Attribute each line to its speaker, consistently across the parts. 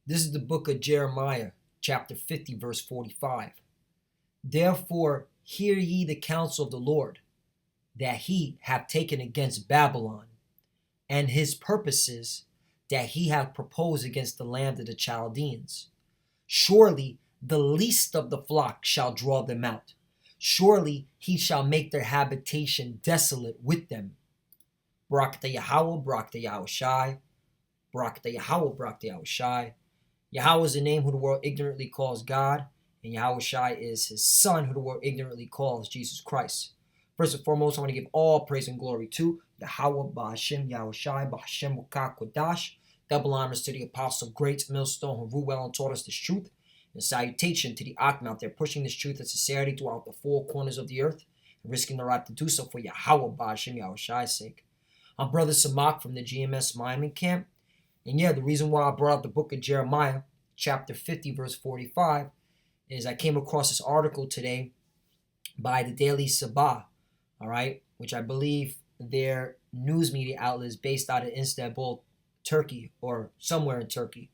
Speaker 1: This is the book of Jeremiah, chapter 50, verse 45. Therefore, hear ye the counsel of the Lord, that he hath taken against Babylon, and his purposes that he hath proposed against the land of the Chaldeans. Surely the least of the flock shall draw them out. Surely he shall make their habitation desolate with them. Barak the Yahweh, Barak the Yahushai, Barak the Yahweh, Barak the Yahushai. Yahweh is the name who the world ignorantly calls God, and Yahushai is his son who the world ignorantly calls Jesus Christ. First and foremost, I want to give all praise and glory to Yahweh, Ba'ashem, Yahushai, Ba'ashem, Wakak, Kodash. Double honors to the apostle, great millstone, who ruled well and taught us this truth. And salutation to the Akim out there pushing this truth and sincerity throughout the four corners of the earth, and risking their right to do so for Yahweh, Ba'ashem, Yahushai's sake. I'm Brother Samak from the GMS Miami camp. And yeah, the reason why I brought up the book of Jeremiah, chapter 50, verse 45, is I came across this article today by the Daily Sabah, all right, which I believe their news media outlet is based out of Istanbul, Turkey, or somewhere in Turkey,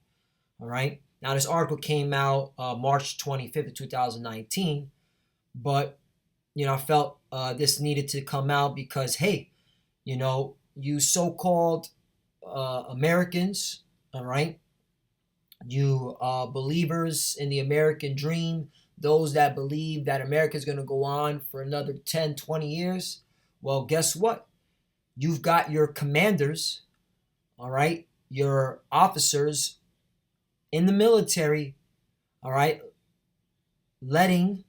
Speaker 1: all right. Now, this article came out March 25th of 2019, but, I felt this needed to come out because, hey, you so-called Americans, all right, you believers in the American dream, those that believe that America is going to go on for another 10, 20 years, well, guess what? You've got your commanders, all right, your officers in the military, all right, letting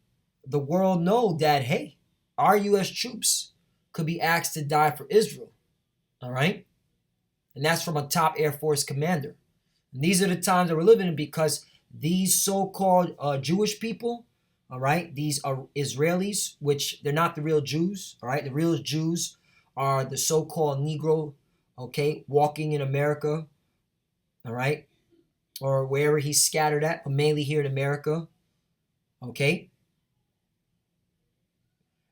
Speaker 1: the world know that, hey, our U.S. troops could be asked to die for Israel, all right? And that's from a top Air Force commander. And these are the times that we're living in because these so-called Jewish people, all right, these are Israelis, which they're not the real Jews, all right? The real Jews are the so-called Negro, okay, walking in America, all right, or wherever he's scattered at, but mainly here in America, okay?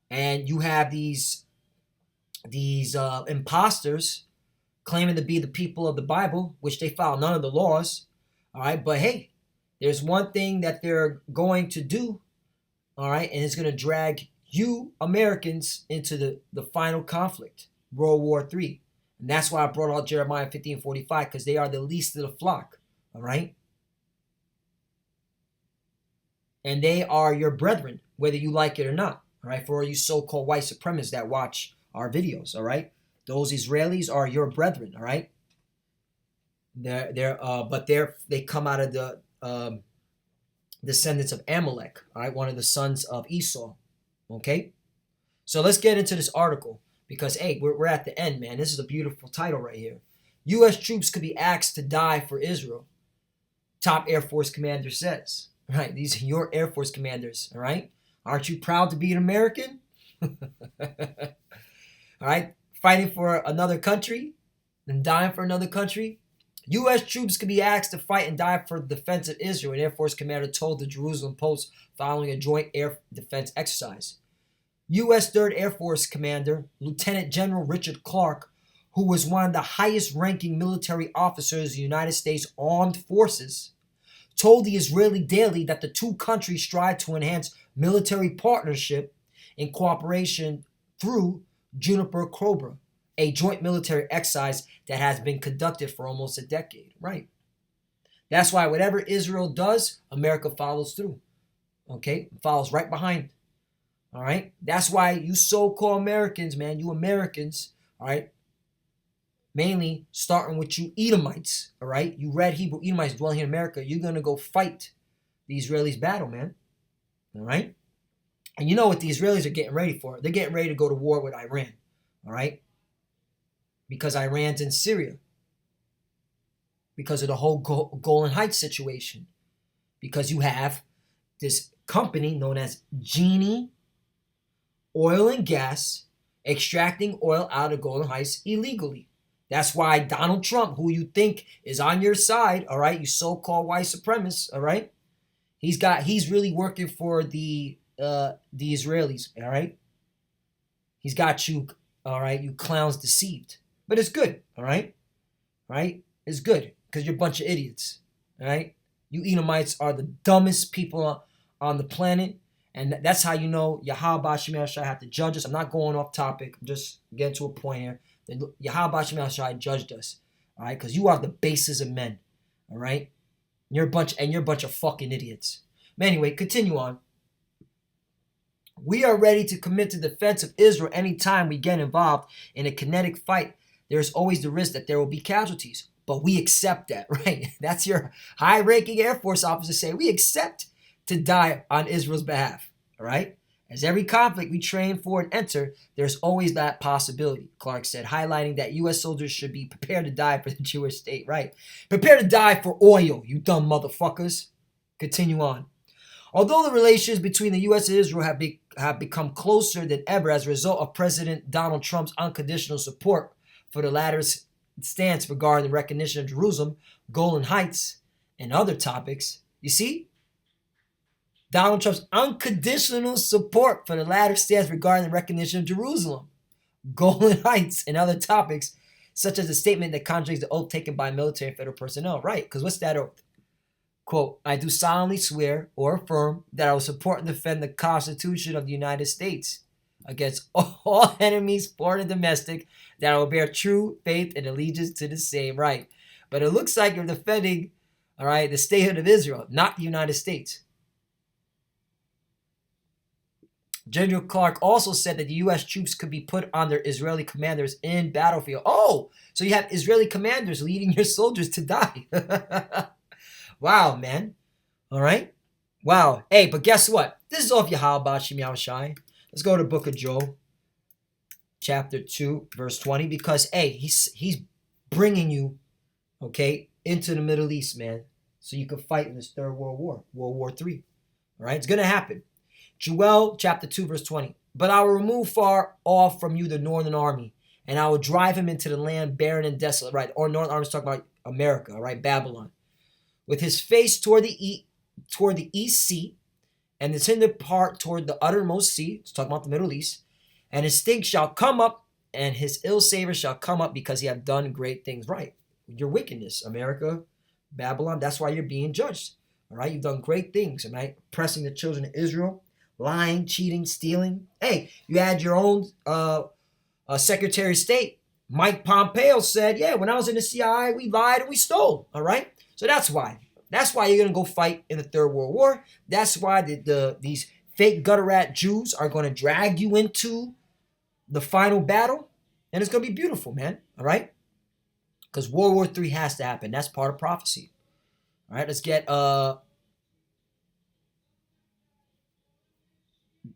Speaker 1: And you have these imposters claiming to be the people of the Bible, which they follow none of the laws, all right? But hey, there's one thing that they're going to do, all right? And it's going to drag you Americans into the final conflict, World War III. And that's why I brought out Jeremiah 50 and 45, because they are the least of the flock, all right? And they are your brethren, whether you like it or not, all right? For all you so-called white supremacists that watch our videos, all right? Those Israelis are your brethren, all right? They come out of the descendants of Amalek, all right? One of the sons of Esau, okay? So let's get into this article because, hey, we're at the end, man. This is a beautiful title right here. U.S. troops could be asked to die for Israel. Top Air Force commander says, all right? These are your Air Force commanders, all right? Aren't you proud to be an American? All right? Fighting for another country and dying for another country. U.S. troops could be asked to fight and die for the defense of Israel, an Air Force commander told the Jerusalem Post following a joint air defense exercise. U.S. 3rd Air Force Commander, Lieutenant General Richard Clark, who was one of the highest-ranking military officers of the United States Armed Forces, told the Israeli Daily that the two countries strive to enhance military partnership and cooperation through Juniper Cobra, a joint military exercise that has been conducted for almost a decade. Right. That's why whatever Israel does, America follows through. Okay? Follows right behind. All right? That's why you so-called Americans, man, you Americans, all right, mainly starting with you Edomites, all right? You red Hebrew Edomites dwelling here in America, you're going to go fight the Israelis' battle, man. All right? And you know what the Israelis are getting ready for? They're getting ready to go to war with Iran, all right? Because Iran's in Syria. Because of the whole Golan Heights situation. Because you have this company known as Genie Oil and Gas extracting oil out of Golan Heights illegally. That's why Donald Trump, who you think is on your side, all right, you so-called white supremacists, all right, he's really working for the Israelis, all right? He's got you, all right, you clowns deceived. But it's good, all right? Right? It's good because you're a bunch of idiots, all right? You Edomites are the dumbest people on the planet. And that's how you know Yahweh Shemel Shai have to judge us. I'm not going off topic. I'm just getting to a point here. Yahweh Shemel Shai judged us. All right? Because you are the bases of men. All right? You're a bunch of fucking idiots. But anyway, continue on. We are ready to commit to the defense of Israel anytime we get involved in a kinetic fight. There's always the risk that there will be casualties. But we accept that, right? That's your high-ranking Air Force officer saying, we accept to die on Israel's behalf, all right? As every conflict we train for and enter, there's always that possibility, Clark said, highlighting that U.S. soldiers should be prepared to die for the Jewish state, right? Prepare to die for oil, you dumb motherfuckers. Continue on. Although the relations between the U.S. and Israel have become closer than ever as a result of President Donald Trump's unconditional support for the latter's stance regarding the recognition of Jerusalem, Golan Heights, and other topics, you see? Donald Trump's unconditional support for the latter stance regarding the recognition of Jerusalem, Golan Heights, and other topics, such as a statement that contradicts the oath taken by military and federal personnel. Right, because what's that oath? Quote, I do solemnly swear or affirm that I will support and defend the Constitution of the United States against all enemies, foreign and domestic, that I will bear true faith and allegiance to the same. Right, but it looks like you're defending, all right, the statehood of Israel, not the United States. General Clark also said that the U.S. troops could be put under Israeli commanders in battlefield. Oh, so you have Israeli commanders leading your soldiers to die. Wow, man. All right. Wow. Hey, but guess what? This is off Yahweh Shemel Shai. Let's go to the book of Job, chapter 2, verse 20, because, hey, he's bringing you, okay, into the Middle East, man, so you can fight in this Third World War, World War III. All right? It's going to happen. Joel chapter 2, verse 20. But I will remove far off from you the northern army, and I will drive him into the land barren and desolate. Right, or northern army is talking about America, right, Babylon. With his face toward the east sea, and his hinder part toward the uttermost sea. It's talking about the Middle East. And his stink shall come up, and his ill savor shall come up, because he have done great things. Right, your wickedness, America, Babylon. That's why you're being judged. All right, you've done great things, right? Oppressing the children of Israel. Lying, cheating, stealing. Hey, you had your own Secretary of State. Mike Pompeo said, yeah, when I was in the CIA, we lied and we stole. All right? So that's why. That's why you're going to go fight in the Third World War. That's why these fake gutter rat Jews are going to drag you into the final battle. And it's going to be beautiful, man. All right? Because World War III has to happen. That's part of prophecy. All right, let's get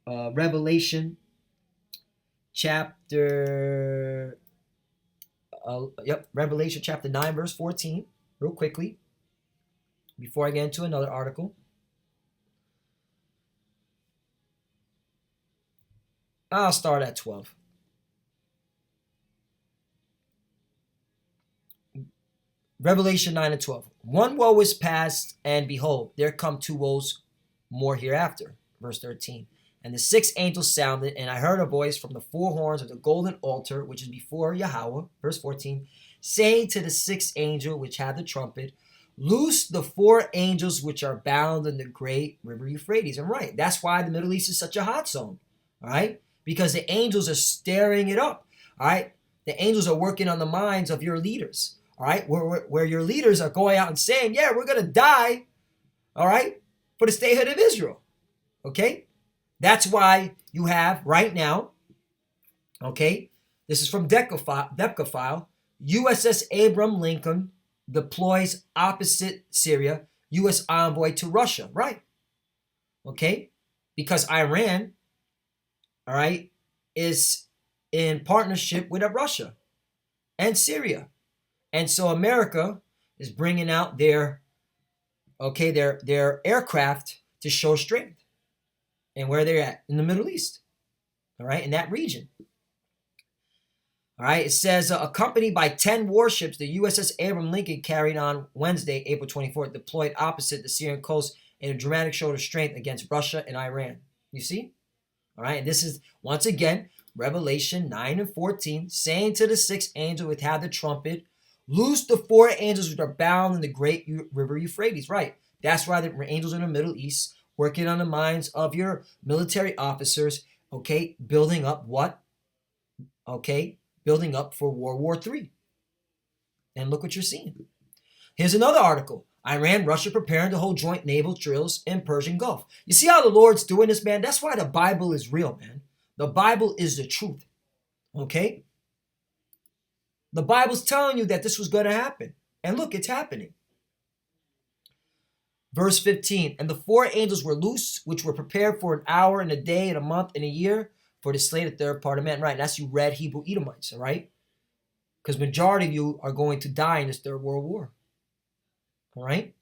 Speaker 1: Revelation chapter Revelation chapter 9 verse 14 real quickly before I get into another article. I'll start at 12. Revelation 9 and 12. One woe is past, and behold, there come two woes more hereafter. Verse 13. And the sixth angel sounded, and I heard a voice from the four horns of the golden altar, which is before Yahweh, verse 14, saying to the sixth angel which had the trumpet, loose the four angels which are bound in the great river Euphrates. And right, that's why the Middle East is such a hot zone, all right? Because the angels are stirring it up, all right? The angels are working on the minds of your leaders, all right? Where your leaders are going out and saying, yeah, we're going to die, all right, for the statehood of Israel, okay? That's why you have right now, okay, this is from Decafile, USS Abraham Lincoln deploys opposite Syria, U.S. envoy to Russia, right? Okay, because Iran, all right, is in partnership with Russia and Syria. And so America is bringing out their aircraft to show strength. And where they're at in the Middle East, all right, in that region. All right, it says accompanied by 10 warships, the USS Abraham Lincoln carried on Wednesday, April 24th, deployed opposite the Syrian coast in a dramatic show of strength against Russia and Iran. You see? All right, and this is, once again, Revelation 9 and 14, saying to the sixth angel which had the trumpet, loose the four angels which are bound in the great river Euphrates. Right, That's why the angels in the Middle East working on the minds of your military officers, okay, building up what? Okay, building up for World War III. And look what you're seeing. Here's another article. Iran, Russia preparing to hold joint naval drills in Persian Gulf. You see how the Lord's doing this, man? That's why the Bible is real, man. The Bible is the truth. Okay? The Bible's telling you that this was going to happen. And look, it's happening. Verse 15, and the four angels were loose, which were prepared for an hour and a day and a month and a year for to slay the third part of men. Right, and that's you red Hebrew Edomites, all right? Because majority of you are going to die in this third world war. All right?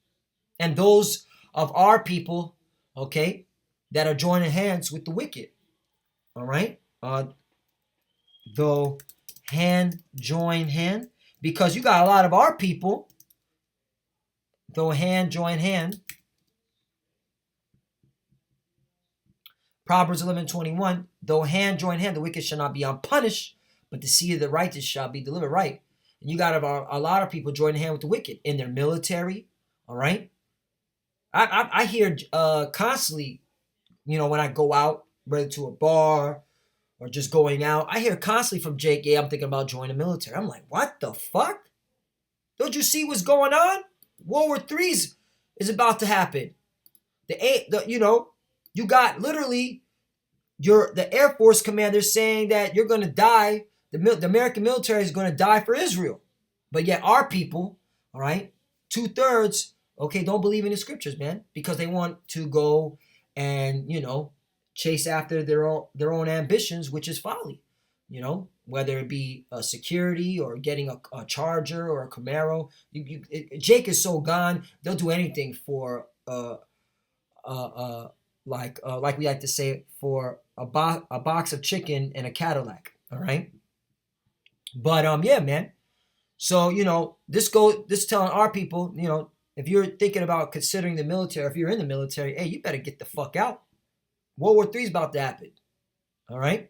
Speaker 1: And those of our people, okay, that are joining hands with the wicked. All right? Though hand join hand. Because you got a lot of our people, though hand join hand. Proverbs 11:21, though hand join hand, the wicked shall not be unpunished, but the seed of the righteous shall be delivered. Right? And you got a lot of people joining hand with the wicked in their military. All right? I hear constantly, you know, when I go out, whether to a bar or just going out, I hear constantly from Jake, yeah, I'm thinking about joining the military. I'm like, what the fuck? Don't you see what's going on? World War III is about to happen. You got literally the Air Force commander saying that you're going to die. The American military is going to die for Israel. But yet our people, all right, 2/3, okay, don't believe in the scriptures, man, because they want to go and, you know, chase after their own ambitions, which is folly, you know, whether it be a security or getting a Charger or a Camaro. Jake is so gone, they'll do anything for like we like to say, for a box of chicken and a Cadillac. All right. But yeah, man. So, you know, this telling our people, you know, if you're thinking about considering the military, if you're in the military, hey, you better get the fuck out. World War III is about to happen. All right.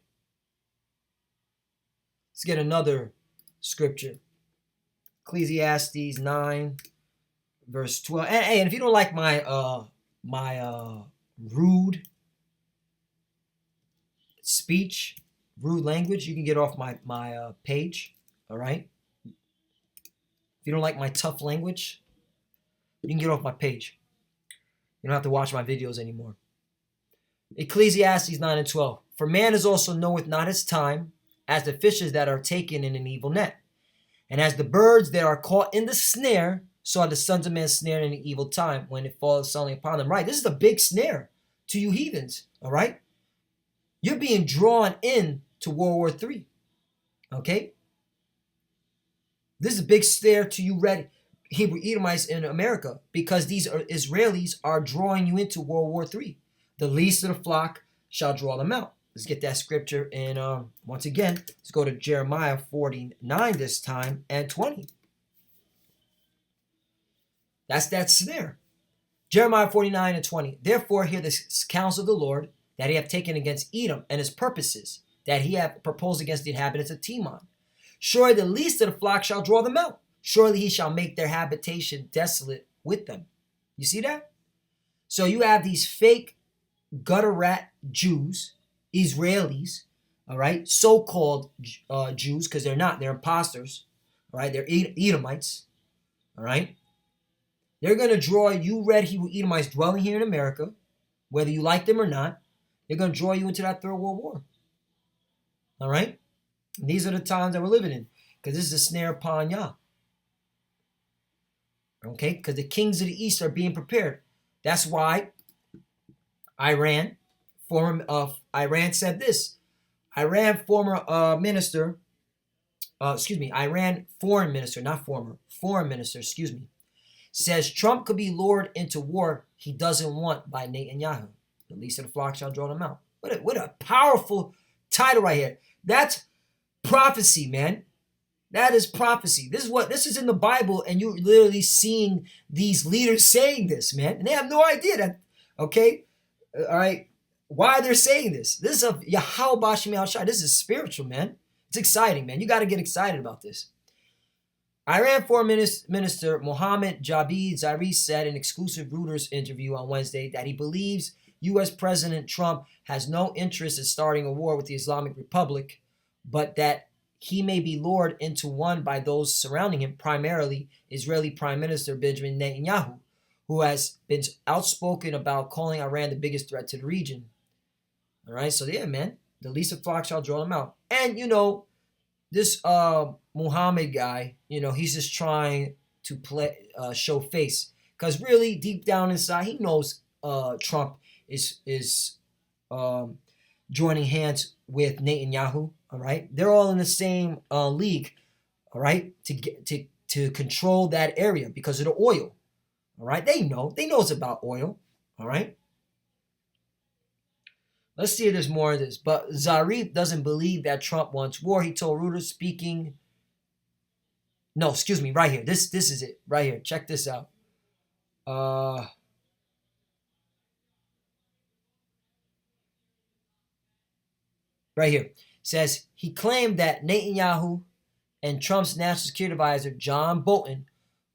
Speaker 1: Let's get another scripture. Ecclesiastes 9, verse 12. And if you don't like my rude speech, rude language, you can get off my page. All right. If you don't like my tough language, you can get off my page. You don't have to watch my videos anymore. Ecclesiastes 9 and 12. For man is also knoweth not his time, as the fishes that are taken in an evil net. And as the birds that are caught in the snare, so are the sons of men snared in an evil time when it falls suddenly upon them. Right, this is a big snare to you heathens, all right? You're being drawn in to World War III, okay? This is a big snare to you red Hebrew Edomites in America, because these Israelis are drawing you into World War III. The least of the flock shall draw them out. Let's get that scripture in, once again, let's go to Jeremiah 49 this time and 20. That's that snare. Jeremiah 49 and 20. Therefore hear the counsel of the Lord that he hath taken against Edom, and his purposes that he hath proposed against the inhabitants of Teman. Surely the least of the flock shall draw them out. Surely he shall make their habitation desolate with them. You see that? So you have these fake gutter rat Jews, Israelis, all right, so-called Jews, because they're not, they're imposters, all right, they're Edomites, all right. They're going to draw you red Hebrew Edomites dwelling here in America, whether you like them or not. They're going to draw you into that Third World War, all right. And these are the times that we're living in, because this is a snare upon Yah, okay, because the kings of the East are being prepared. That's why Iran said this. Iran foreign minister, says Trump could be lured into war he doesn't want by Netanyahu. The least of the flock shall draw them out. What a powerful title right here. That's prophecy, man. That is prophecy. This is in the Bible, and you're literally seeing these leaders saying this, man. And they have no idea that, okay? All right, why they're saying this. This is of Yahweh Bashim Al Shai. This is spiritual, man. It's exciting, man. You got to get excited about this. Iran Foreign Minister Mohammad Javad Zarif said in an exclusive Reuters interview on Wednesday that he believes U.S. President Trump has no interest in starting a war with the Islamic Republic, but that he may be lured into one by those surrounding him, primarily Israeli Prime Minister Benjamin Netanyahu, who has been outspoken about calling Iran the biggest threat to the region. All right, so yeah, man, the least of flocks shall draw them out. And, this Muhammad guy, he's just trying to show face, because really deep down inside he knows Trump is joining hands with Netanyahu. All right, they're all in the same league. All right, to control that area because of the oil. All right, they know it's about oil. All right. Let's see if there's more of this. But Zarif doesn't believe that Trump wants war. He told Reuters speaking. No, excuse me, right here. This is it. Right here. Check this out. Right here. It says he claimed that Netanyahu and Trump's national security advisor, John Bolton,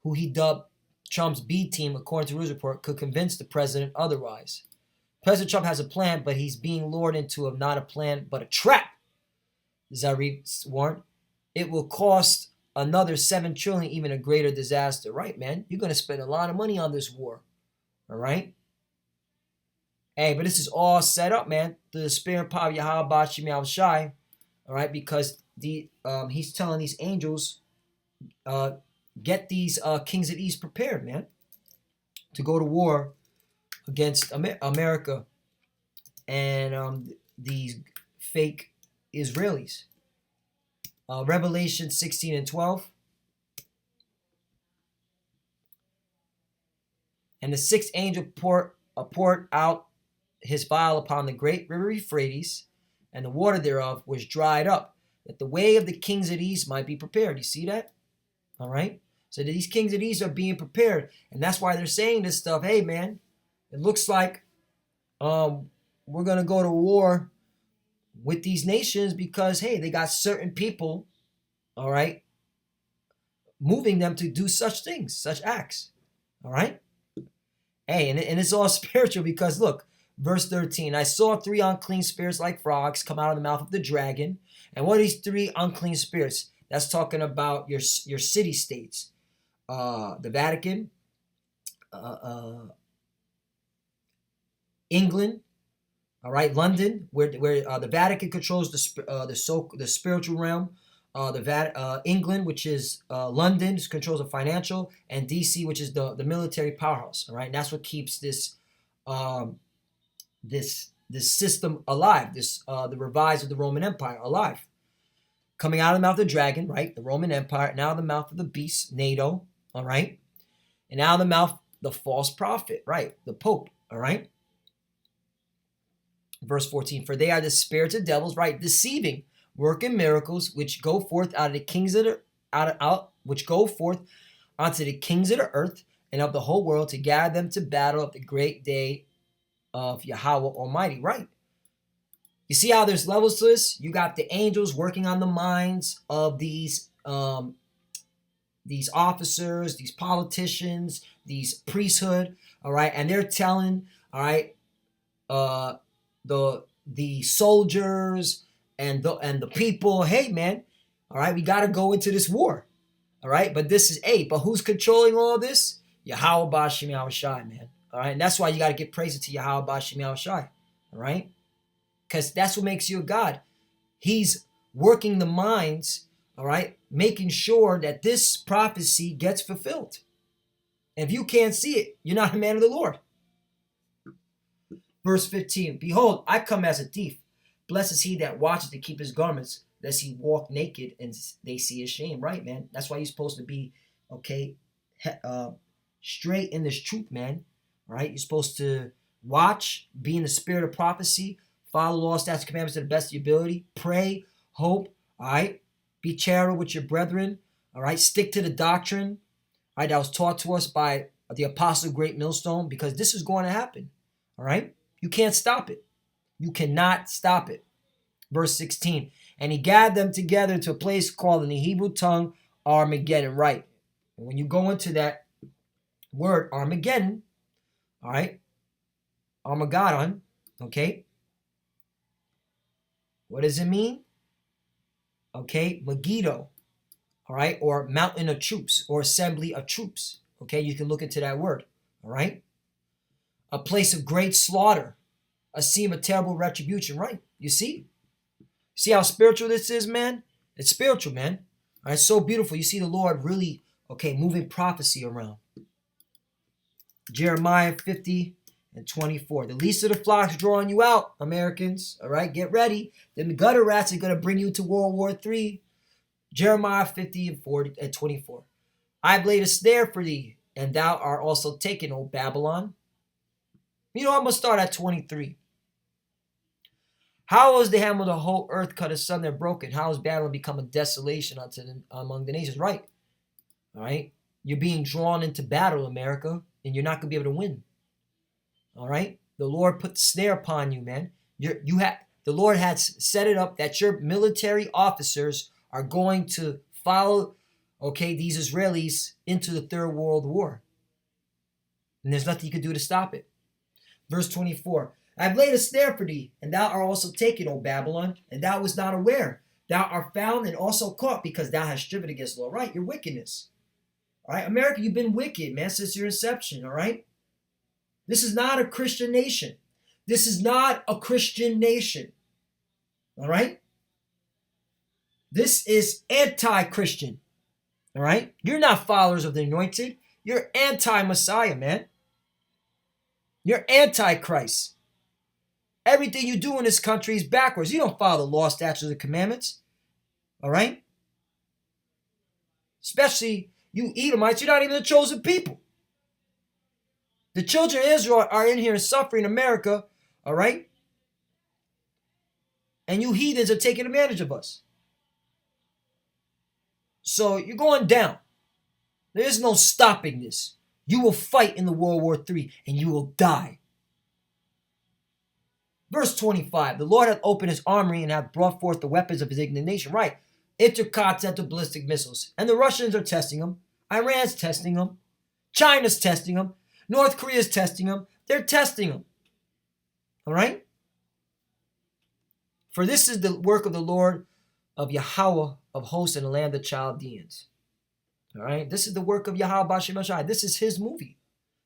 Speaker 1: who he dubbed Trump's B team, according to Reuters report, could convince the president otherwise. President Trump has a plan, but he's being lured into not a plan, but a trap, Zarif warned. It will cost another $7 trillion, even a greater disaster. Right, man? You're going to spend a lot of money on this war. All right? Hey, but this is all set up, man. The spirit and power of Yahweh Bashim Yahushai. All right? Because he's telling these angels, get these kings of the east prepared, man, to go to war against America and these fake Israelis. Revelation 16 and 12. And the sixth angel poured out his vial upon the great river Euphrates, and the water thereof was dried up, that the way of the kings of the east might be prepared. You see that? All right? So these kings of the east are being prepared. And that's why they're saying this stuff. Hey, man, it looks like we're going to go to war with these nations because, hey, they got certain people, all right, moving them to do such things, such acts, all right? Hey, and it's all spiritual because, look, verse 13, I saw 3 unclean spirits like frogs come out of the mouth of the dragon. And what are these 3 unclean spirits? That's talking about your city-states. The Vatican, England, all right, London, where the Vatican controls the spiritual realm, England, which is London, controls the financial, and DC, which is the military powerhouse. All right, and that's what keeps this this system alive. The rise of the Roman Empire alive, coming out of the mouth of the dragon, right? The Roman Empire, now the mouth of the beast, NATO, all right, and now the mouth the false prophet, right? The Pope, all right. Verse 14, for they are the spirits of devils, right, deceiving, working miracles, which go forth out of the kings of the which go forth unto the kings of the earth and of the whole world to gather them to battle of the great day of Yahweh Almighty, right? You see how there's levels to this? You got the angels working on the minds of these officers, these politicians, these priesthood, all right, and they're telling, all right, the soldiers and the people, hey man, all right, we got to go into this war, all right, but who's controlling all this? Yahweh Bashim Yahushai, man, all right, and that's why you got to give praise to Yahweh Bashim Yahushai, all right, because that's what makes you a God. He's working the minds, all right, making sure that this prophecy gets fulfilled. And if you can't see it, you're not a man of the Lord. Verse 15, behold, I come as a thief. Blessed is he that watches to keep his garments, lest he walk naked and they see his shame. Right, man? That's why you're supposed to be, okay, straight in this truth, man. All right? You're supposed to watch, be in the spirit of prophecy, follow law, statutes, commandments to the best of your ability, pray, hope, all right? Be charitable with your brethren, all right? Stick to the doctrine, all right, that was taught to us by the apostle Great Millstone, because this is going to happen, all right? You can't stop it. You cannot stop it. Verse 16, and he gathered them together into a place called in the Hebrew tongue Armageddon, right? And when you go into that word Armageddon, all right, Armageddon, okay, what does it mean? Okay, Megiddo, all right, or mountain of troops or assembly of troops. Okay, you can look into that word, all right? A place of great slaughter, a scene of terrible retribution, right? You see? See how spiritual this is, man? It's spiritual, man. All right, so beautiful. You see the Lord really, okay, moving prophecy around. Jeremiah 50 and 24. The least of the flocks drawing you out, Americans. All right, get ready. Then the gutter rats are going to bring you to World War III. Jeremiah 50 and 40 and 24. I've laid a snare for thee, and thou art also taken, O Babylon. You know, I'm going to start at 23. How was the hammer of the whole earth cut asunder and broken? How has Babylon become a desolation among the nations? Right. All right. You're being drawn into battle, America, and you're not going to be able to win. All right. The Lord put the snare upon you, man. The Lord has set it up that your military officers are going to follow, okay, these Israelis into the Third World War. And there's nothing you can do to stop it. Verse 24. I've laid a snare for thee, and thou art also taken, O Babylon, and thou wast not aware. Thou art found and also caught, because thou hast striven against the Lord. Right, your wickedness. All right, America, you've been wicked, man, since your inception, all right? This is not a Christian nation. This is not a Christian nation, all right? This is anti-Christian, all right? You're not followers of the anointed. You're anti-Messiah, man. You're anti-Christ. Everything you do in this country is backwards. You don't follow the law, statutes, and commandments. All right? Especially you Edomites, you're not even the chosen people. The children of Israel are in here and suffering in America, all right? And you heathens are taking advantage of us. So you're going down. There is no stopping this. You will fight in the World War III and you will die. Verse 25, the Lord hath opened his armory and hath brought forth the weapons of his indignation. Right, intercontinental ballistic missiles. And the Russians are testing them. Iran's testing them. China's testing them. North Korea's testing them. They're testing them. All right? For this is the work of the Lord of Yahweh of hosts in the land of the Chaldeans. All right? This is the work of Yahweh Bashim Ashai. This is his movie.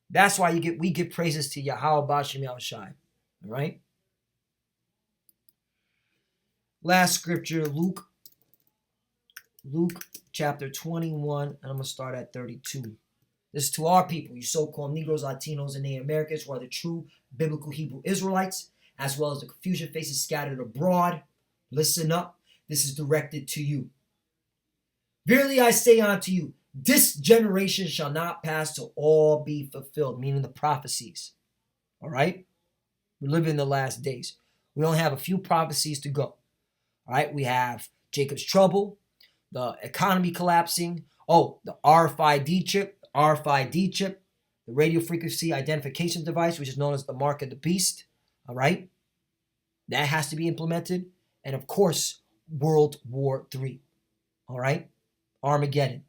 Speaker 1: That's why we give praises to Yahweh Bashim Ashai. All right? Last scripture, Luke chapter 21, and I'm going to start at 32. This is to our people, you so-called Negroes, Latinos, and Native Americans who are the true biblical Hebrew Israelites, as well as the confusion faces scattered abroad. Listen up. This is directed to you. Verily I say unto you, this generation shall not pass till all be fulfilled, meaning the prophecies. All right? We're living in the last days. We only have a few prophecies to go. All right, we have Jacob's trouble, the economy collapsing, the RFID chip, the radio frequency identification device, which is known as the mark of the beast. All right, that has to be implemented. And of course, World War III. All right, Armageddon.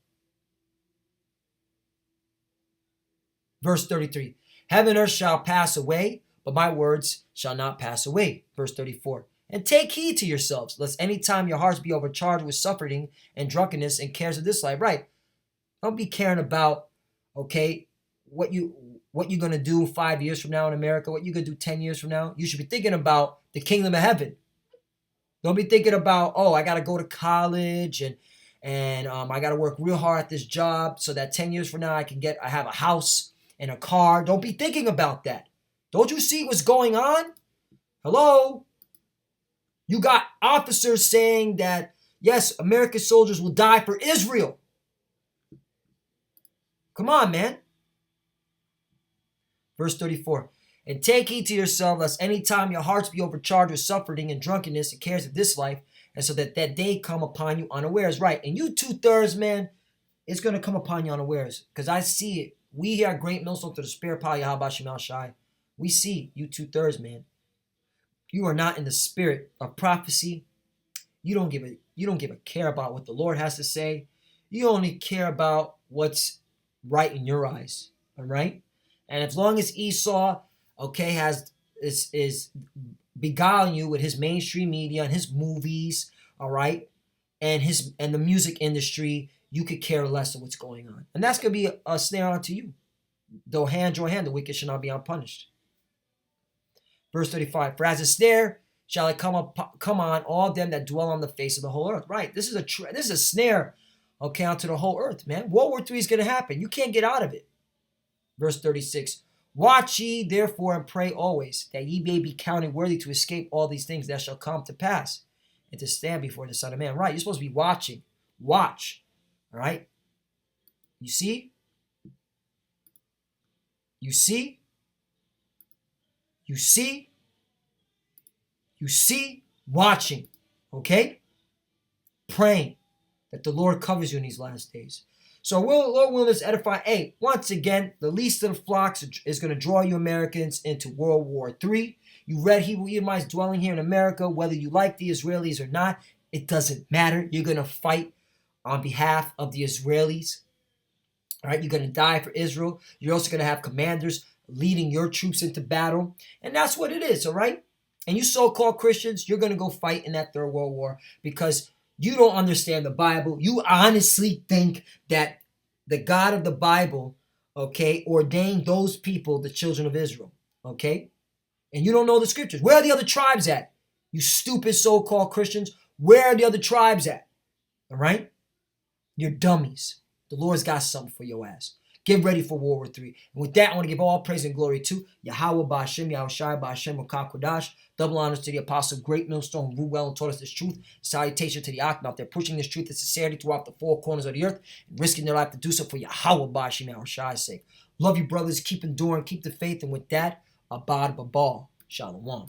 Speaker 1: Verse 33, heaven and earth shall pass away, but my words shall not pass away. Verse 34. And take heed to yourselves, lest any time your hearts be overcharged with suffering and drunkenness and cares of this life. Right. Don't be caring about, okay, what you're going to do 5 years from now in America, what you're going to do 10 years from now. You should be thinking about the kingdom of heaven. Don't be thinking about, I got to go to college and I got to work real hard at this job so that 10 years from now I have a house and a car. Don't be thinking about that. Don't you see what's going on? Hello? You got officers saying that, yes, American soldiers will die for Israel. Come on, man. Verse 34. And take heed to yourself, lest any time your hearts be overcharged with suffering and drunkenness and cares of this life, and so that day come upon you unawares. Right. And you 2/3, man, it's going to come upon you unawares. Because I see it. We here at Great Millstone through the Spirit Power Yahweh Shemel Shai. We see you 2/3, man. You are not in the spirit of prophecy. You don't give a care about what the Lord has to say. You only care about what's right in your eyes. All right? And as long as Esau, okay, is beguiling you with his mainstream media and his movies, all right, and the music industry, you could care less of what's going on. And that's gonna be a snare unto you. Though hand join hand, the wicked shall not be unpunished. Verse 35, for as a snare shall it come on all them that dwell on the face of the whole earth. Right. This is a snare, okay, onto the whole earth, man. World War III is gonna happen. You can't get out of it. Verse 36, watch ye therefore and pray always, that ye may be counted worthy to escape all these things that shall come to pass, and to stand before the Son of Man. Right, you're supposed to be watching. Watch. All right? You see? You see? You see? You see? Watching. Okay? Praying that the Lord covers you in these last days. So Lord will this edify. Hey, once again, the least of the flocks is going to draw you Americans into World War III. You Red Hebrew Edomites dwelling here in America, whether you like the Israelis or not, it doesn't matter. You're going to fight on behalf of the Israelis. All right, you're going to die for Israel. You're also going to have commanders leading your troops into battle. And that's what it is, all right? And you so-called Christians, you're going to go fight in that Third World War because you don't understand the Bible. You honestly think that the God of the Bible, okay, ordained those people the children of Israel, okay? And you don't know the scriptures. Where are the other tribes at? You stupid so-called Christians. Where are the other tribes at? All right? You're dummies. The Lord's got something for your ass. Get ready for World War III. And with that, I want to give all praise and glory to Yahweh Ba'Hashem, Yahushai Ba'Hashem, Rakah Kodash. Double honors to the apostle, great millstone, who ruled well and taught us this truth. Salutation to the Akham out there, pushing this truth and sincerity throughout the four corners of the earth, and risking their life to do so for Yahweh Ba'Hashem, Yahushai's sake. Love you, brothers. Keep enduring, keep the faith. And with that, Abad Babal. Shalom.